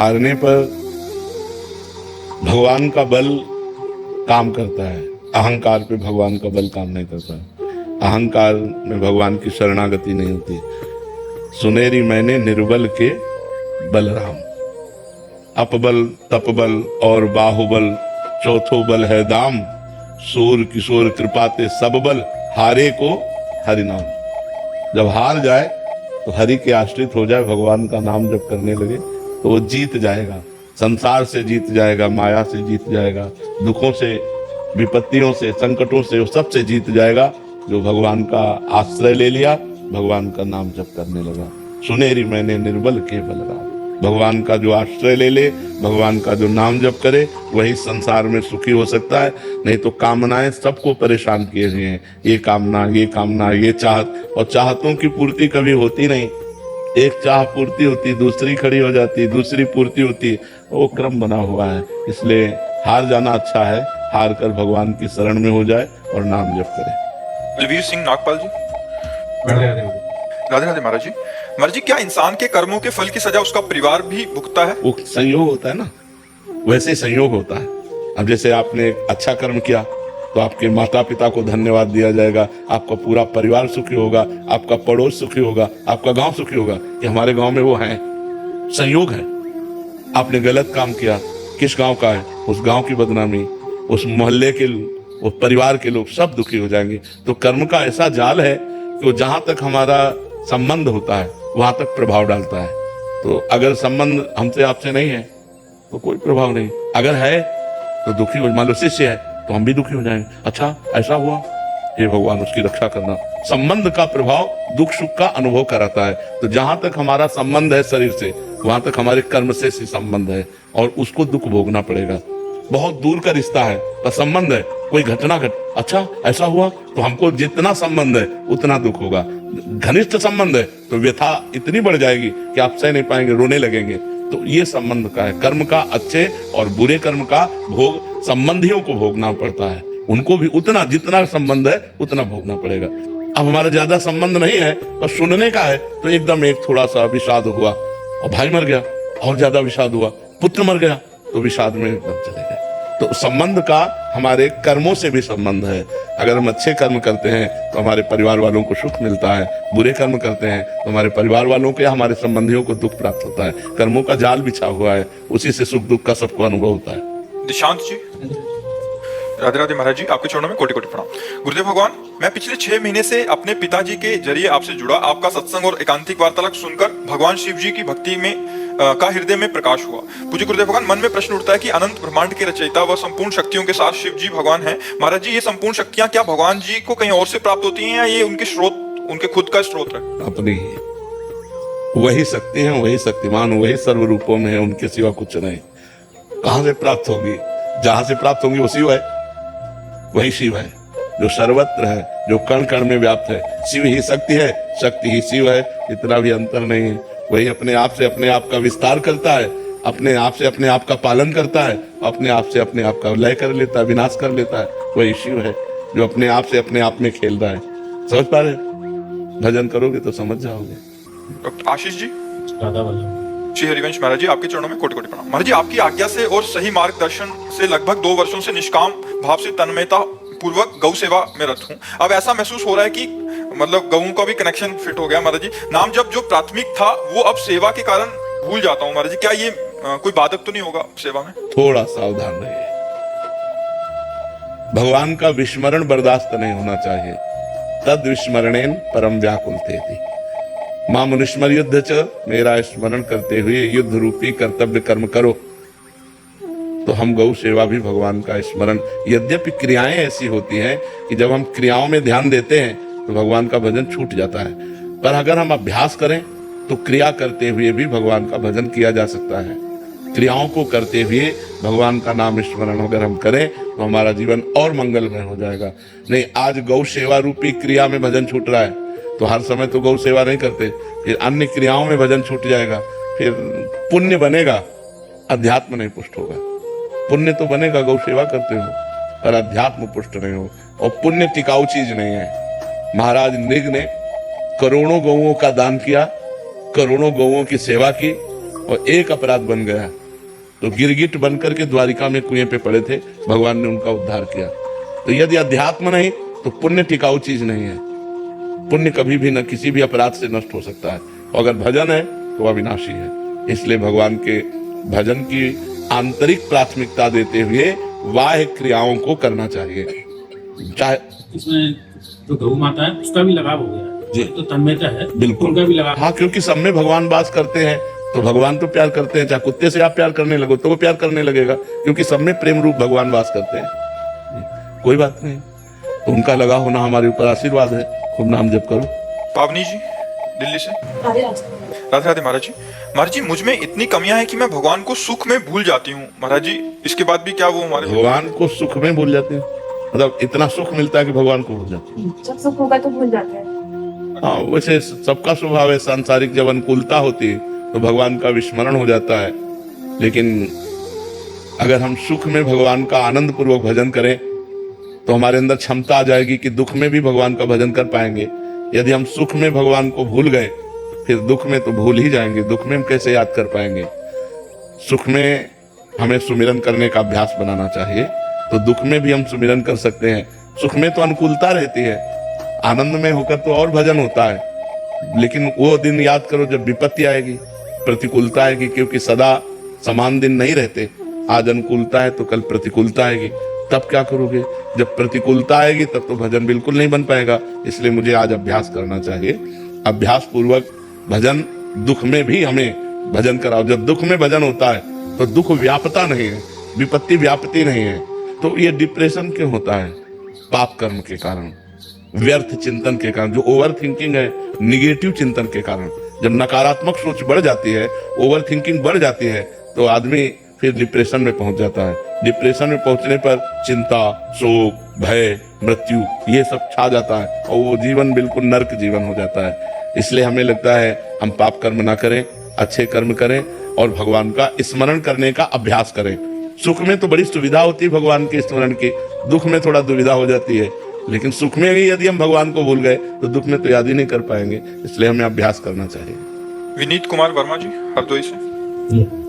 हारने पर भगवान का बल काम करता है, अहंकार पे भगवान का बल काम नहीं करता। अहंकार में भगवान की शरणागति नहीं होती। सुनेरी मैंने निर्बल के बलराम, अपबल तपबल और बाहुबल चौथो बल है दाम, सूर किशोर कृपाते सब बल हारे को हरि नाम। जब हार जाए तो हरि के आश्रित हो जाए, भगवान का नाम जब करने लगे तो वो जीत जाएगा, संसार से जीत जाएगा, माया से जीत जाएगा, दुखों से, विपत्तियों से, संकटों से, वो सबसे जीत जाएगा जो भगवान का आश्रय ले लिया, भगवान का नाम जप करने लगा। सुनेरी मैंने निर्बल के बलराम, भगवान का जो आश्रय ले ले, भगवान का जो नाम जप करे, वही संसार में सुखी हो सकता है। नहीं तो कामनाएं सबको परेशान किए हुए हैं, ये कामना, ये कामना, ये चाहत, और चाहतों की पूर्ति कभी होती नहीं। एक चाह पूर्ति होती, दूसरी खड़ी हो जाती, दूसरी पूर्ति होती, वो क्रम बना हुआ है। इसलिए हार जाना अच्छा है, हार कर भगवान की शरण में हो जाए और नाम जप करे। बलवीर सिंह नागपाल जी। राधे राधे महाराज जी। महाराज जी, क्या इंसान के कर्मों के फल की सजा उसका परिवार भी भुगता है? वो संयोग होता है ना, वैसे संयोग होता है। अब जैसे आपने एक अच्छा कर्म किया तो आपके माता पिता को धन्यवाद दिया जाएगा, आपका पूरा परिवार सुखी होगा, आपका पड़ोस सुखी होगा, आपका गांव सुखी होगा कि हमारे गांव में वो हैं। संयोग है। आपने गलत काम किया, किस गांव का है, उस गांव की बदनामी, उस मोहल्ले के, उस परिवार के लोग सब दुखी हो जाएंगे। तो कर्म का ऐसा जाल है कि वो जहां तक हमारा संबंध होता है वहां तक प्रभाव डालता है। तो अगर संबंध हमसे आपसे नहीं है तो कोई प्रभाव नहीं, अगर है तो दुखी हो। मान लो शिष्य है तो हम भी दुखी हो जाएंगे, अच्छा ऐसा हुआ, हे भगवान उसकी रक्षा करना। संबंध का प्रभाव दुख सुख का अनुभव कराता है। तो जहां तक हमारा संबंध है शरीर से, वहां तक हमारे कर्म से संबंध है और उसको दुख भोगना पड़ेगा। बहुत दूर का रिश्ता है पर संबंध है, कोई घटना अच्छा ऐसा हुआ तो हमको जितना संबंध है उतना दुख होगा। घनिष्ठ संबंध है तो व्यथा इतनी बढ़ जाएगी कि आप सह नहीं पाएंगे, रोने लगेंगे। तो ये संबंध का है। कर्म का अच्छे और बुरे कर्म का भोग संबंधियों को भोगना पड़ता है, उनको भी उतना, जितना संबंध है उतना भोगना पड़ेगा। अब हमारा ज्यादा संबंध नहीं है और सुनने का है तो एकदम एक थोड़ा सा विषाद हुआ और भाई मर गया और ज्यादा विषाद हुआ, पुत्र मर गया तो विषाद में एकदम चले गए। तो संबंध का हमारे कर्मों से भी संबंध है। अगर हम अच्छे कर्म करते हैं तो हमारे परिवार वालों को सुख मिलता है, बुरे कर्म करते हैं तो हमारे परिवार वालों को या हमारे संबंधियों को दुख प्राप्त होता है। कर्मों का जाल बिछा हुआ है, उसी से सुख दुख का सबको अनुभव होता है। दिशांत जी। राधे राधे महाराज जी, आपके चरणों में कोटि कोटि प्रणाम। गुरुदेव भगवान, मैं पिछले 6 महीने से अपने पिताजी के जरिए आपसे जुड़ा। आपका सत्संग और एकांतिक वार्तालाप सुनकर भगवान शिव जी की भक्ति में का हृदय में प्रकाश हुआ। पूज्य गुरुदेव भगवान, मन में प्रश्न उठता है कि अनंत ब्रह्मांड के रचयिता व संपूर्ण शक्तियों के साथ शिव जी भगवान हैं। महाराज जी, ये संपूर्ण शक्तियां क्या भगवान जी को कहीं और से प्राप्त होती हैं या ये उनके स्रोत, उनके खुद का स्रोत है? अपनी वही शक्ति है, वही शक्तिमान, वही सर्व रूपों में है, उनके सिवा कुछ नहीं। कहां से प्राप्त होगी? जहां से प्राप्त होंगी वो शिव है, वही शिव है जो सर्वत्र है, जो कण कण में व्याप्त है। शिव ही शक्ति है, शक्ति ही शिव है, इतना भी अंतर नहीं है। वही अपने आप से अपने आप का विस्तार करता है, अपने आप से अपने आप का पालन करता है, अपने आप से अपने आप का लय कर लेता है, विनाश कर लेता है। वही शिव है जो अपने आप से अपने आप में खेल रहा है। समझ पा रहे? भजन करोगे तो समझ जाओगे। डॉक्टर आशीष जी। श्री हरिवंश महाराज जी, आपके चरणों में कोटि कोटि प्रणाम। महाराज जी, आपकी आज्ञा से और सही मार्गदर्शन से लगभग 2 वर्षों से निष्काम भाव से तन्मयता पूर्वक गौ सेवा में रत हूँ। अब ऐसा महसूस हो रहा है कि मतलब गऊ का भी कनेक्शन फिट हो गया। महाराज जी, नाम जब जो प्राथमिक था वो अब सेवा के कारण भूल जाता हूँ। महाराज जी, क्या ये कोई बाधक तो नहीं होगा सेवा में? थोड़ा सावधान रहिए। भगवान का विस्मरण बर्दाश्त नहीं होना चाहिए। तद विस्मरणेन परम व्याकुलते थी। मां मनुष्मर युद्ध च, मेरा स्मरण करते हुए युद्ध रूपी कर्तव्य कर्म करो। तो हम गौ सेवा भी भगवान का स्मरण, यद्यपि क्रियाएं ऐसी होती हैं कि जब हम क्रियाओं में ध्यान देते हैं तो भगवान का भजन छूट जाता है, पर अगर हम अभ्यास करें तो क्रिया करते हुए भी भगवान का भजन किया जा सकता है। क्रियाओं को करते हुए भगवान का नाम स्मरण अगर हम करें तो हमारा जीवन और मंगलमय हो जाएगा। नहीं, आज गौ सेवा रूपी क्रिया में भजन छूट रहा है तो हर समय तो गौ सेवा नहीं करते, फिर अन्य क्रियाओं में भजन छूट जाएगा, फिर पुण्य बनेगा, अध्यात्म नहीं पुष्ट होगा। पुण्य तो बनेगा गौ सेवा करते हो, पर अध्यात्म पुष्ट नहीं हो, और पुण्य टिकाऊ चीज नहीं है। महाराज नृग ने करोड़ों गौओं का दान किया, करोड़ों गौओं की सेवा की, और एक अपराध बन गया तो गिरगिट बनकर के द्वारिका में कुएं पे पड़े थे, भगवान ने उनका उद्धार किया। तो यदि अध्यात्म नहीं तो पुण्य टिकाऊ चीज नहीं है। पुण्य कभी भी न किसी भी अपराध से नष्ट हो सकता है, और अगर भजन है तो अविनाशी है। इसलिए भगवान के भजन की आंतरिक प्राथमिकता देते हुए बाह्य क्रियाओं को करना चाहिए। चाहे इसमें जो गौ माता है उसका भी लगाव हो गया जी। तो तन्मयता है, बिल्कुल। उनका भी लगाव। हाँ, क्योंकि सब में भगवान वास करते हैं तो भगवान तो प्यार करते हैं। चाहे कुत्ते से आप प्यार करने लगो तो वो प्यार करने लगेगा, क्योंकि सब में प्रेम रूप भगवान वास करते हैं। कोई बात नहीं, तो उनका लगा होना हमारे ऊपर आशीर्वाद है। खूब नाम जप करो। पावनी जी दिल्ली से। राधे राधे महाराज जी। महाराज जी, मुझ में इतनी कमियां हैं कि मैं भगवान को सुख में भूल जाती हूँ। महाराज जी, इसके बाद भी क्या वो हमारे भगवान को सुख में भूल जाते हैं? मतलब इतना सुख मिलता है कि भगवान को भूल जाते हैं? जब सुख होगा तो भूल जाते हैं। हाँ, वैसे सबका स्वभाव है। सांसारिक जब अनुकूलता होती है तो भगवान का विस्मरण हो जाता है, लेकिन अगर हम सुख में भगवान का आनंद पूर्वक भजन करें तो हमारे अंदर क्षमता आ जाएगी कि दुख में भी भगवान का भजन कर पाएंगे। यदि हम सुख में भगवान को भूल गए फिर दुख में तो भूल ही जाएंगे। दुख में हम कैसे याद कर पाएंगे? सुख में हमें सुमिरन करने का अभ्यास बनाना चाहिए, तो दुख में भी हम सुमिरन कर सकते हैं। सुख में तो अनुकूलता रहती है, आनंद में होकर तो और भजन होता है। लेकिन वो दिन याद करो जब विपत्ति आएगी, प्रतिकूलता आएगी, क्योंकि सदा समान दिन नहीं रहते। आज अनुकूलता है तो कल प्रतिकूलता आएगी, तब क्या करोगे? जब प्रतिकूलता आएगी तब तो भजन बिल्कुल नहीं बन पाएगा। इसलिए मुझे आज अभ्यास करना चाहिए। अभ्यास पूर्वक भजन, दुख में भी हमें भजन कराओ। जब दुख में भजन होता है तो दुख व्यापता नहीं है, विपत्ति व्यापती नहीं है। तो ये डिप्रेशन क्यों होता है? पाप कर्म के कारण, व्यर्थ चिंतन के कारण, जो ओवर थिंकिंग है, निगेटिव चिंतन के कारण। जब नकारात्मक सोच बढ़ जाती है, ओवर थिंकिंग बढ़ जाती है, तो आदमी फिर डिप्रेशन में पहुंच जाता है। डिप्रेशन में पहुंचने पर चिंता, शोक, भय, मृत्यु ये सब छा जाता है और वो जीवन बिल्कुल नर्क जीवन हो जाता है। इसलिए हमें लगता है हम पाप कर्म ना करें, अच्छे कर्म करें और भगवान का स्मरण करने का अभ्यास करें। सुख में तो बड़ी सुविधा होती है भगवान के स्मरण की, दुख में थोड़ा दुविधा हो जाती है। लेकिन सुख में भी यदि हम भगवान को भूल गए तो दुख में तो याद ही नहीं कर पाएंगे। इसलिए हमें अभ्यास करना चाहिए। विनीत कुमार वर्मा जी हरदोई से।